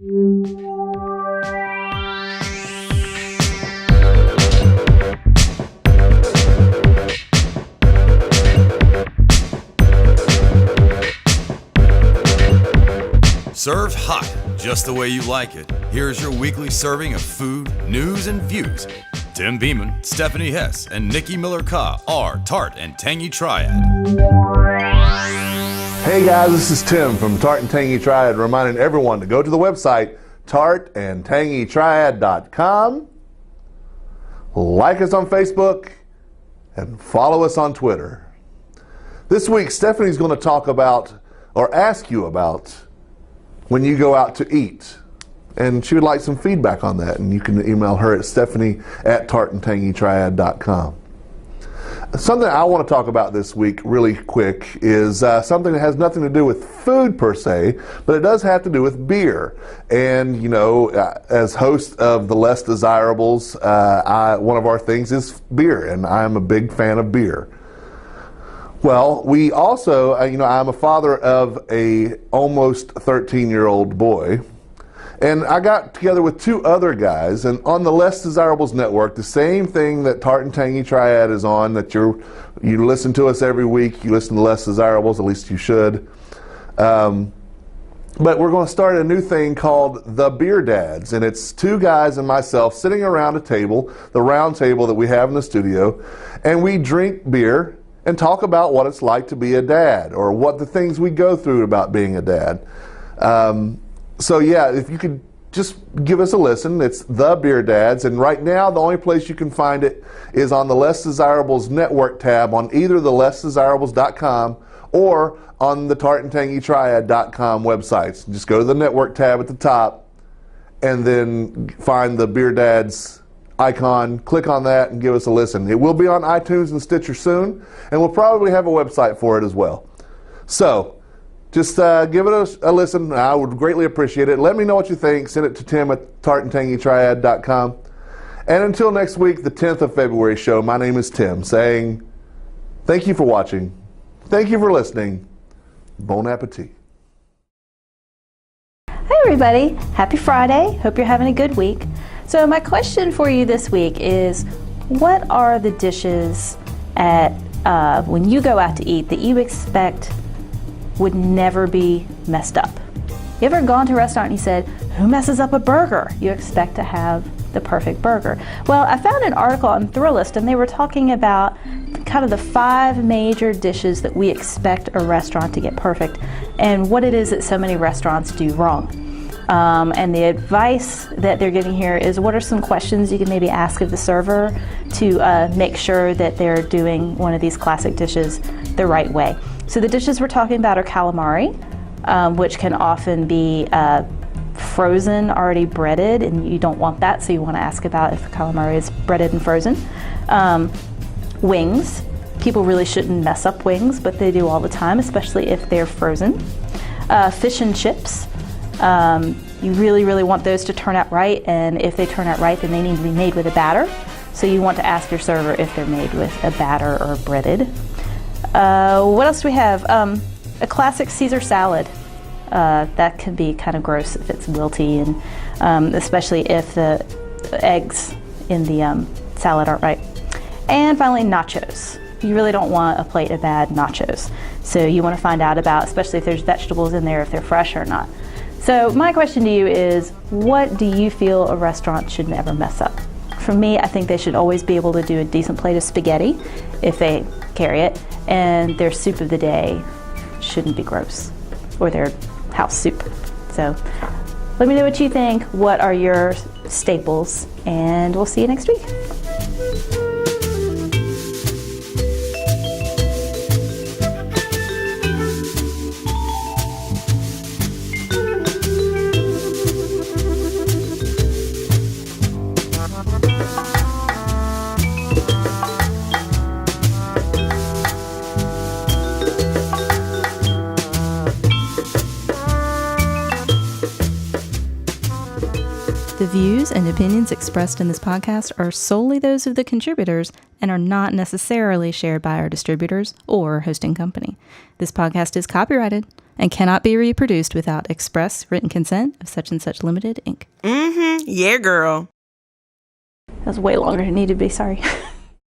Served hot, just the way you like it. Here's your weekly serving of food, news, and views. Tim Beeman, Stephanie Hess, and Nikki Miller-Ka are Tart and Tangy Triad. Hey guys, this is Tim from Tart and Tangy Triad, reminding everyone to go to the website tartandtangytriad.com, like us on Facebook, and follow us on Twitter. This week, Stephanie's going to talk about, or ask you about, when you go out to eat. And she would like some feedback on that, and you can email her at stephanie@tartandtangytriad.com. Something I want to talk about this week really quick is something that has nothing to do with food per se, but it does have to do with beer. And, you know, as host of the Less Desirables, one of our things is beer, and I'm a big fan of beer. Well, we also, I'm a father of a almost 13-year-old boy. And I got together with two other guys, and on the Less Desirables Network, the same thing that Tart and Tangy Triad is on, that you listen to us every week, you listen to Less Desirables, at least you should. But we're going to start a new thing called The Beer Dads, and it's two guys and myself sitting around a table, the round table that we have in the studio, and we drink beer and talk about what it's like to be a dad, or what the things we go through about being a dad. So yeah, if you could just give us a listen, it's The Beer Dads, and right now the only place you can find it is on the Less Desirables Network tab on either the lessdesirables.com or on the tartandtangytriad.com websites. Just go to the network tab at the top and then find the Beer Dads icon, click on that and give us a listen. It will be on iTunes and Stitcher soon, and we'll probably have a website for it as well. So just give it a listen. I would greatly appreciate it. Let me know what you think. Send it to Tim at tartandtangytriad.com. And until next week, the 10th of February show, my name is Tim, saying thank you for watching. Thank you for listening. Bon appetit. Hey everybody, happy Friday. Hope you're having a good week. So my question for you this week is, what are the dishes when you go out to eat that you expect would never be messed up? You ever gone to a restaurant and you said, who messes up a burger? You expect to have the perfect burger. Well, I found an article on Thrillist, and they were talking about kind of the 5 major dishes that we expect a restaurant to get perfect, and what it is that so many restaurants do wrong. And the advice that they're giving here is, what are some questions you can maybe ask of the server to make sure that they're doing one of these classic dishes the right way. So the dishes we're talking about are calamari, which can often be frozen, already breaded, and you don't want that, so you want to ask about if the calamari is breaded and frozen. Wings. People really shouldn't mess up wings, but they do all the time, especially if they're frozen. Fish and chips. You really, really want those to turn out right, and if they turn out right, then they need to be made with a batter. So you want to ask your server if they're made with a batter or breaded. What else do we have? A classic Caesar salad. That can be kind of gross if it's wilty, and especially if the eggs in the salad aren't right. And finally, nachos. You really don't want a plate of bad nachos. So you want to find out about, especially if there's vegetables in there, if they're fresh or not. So my question to you is, what do you feel a restaurant should never mess up? For me, I think they should always be able to do a decent plate of spaghetti if they carry it, and their soup of the day shouldn't be gross, or their house soup. So let me know what you think. What are your staples? And we'll see you next week. The views and opinions expressed in this podcast are solely those of the contributors and are not necessarily shared by our distributors or hosting company. This podcast is copyrighted and cannot be reproduced without express written consent of such and such limited, Inc. Yeah, girl. That was way longer than it needed to be, sorry.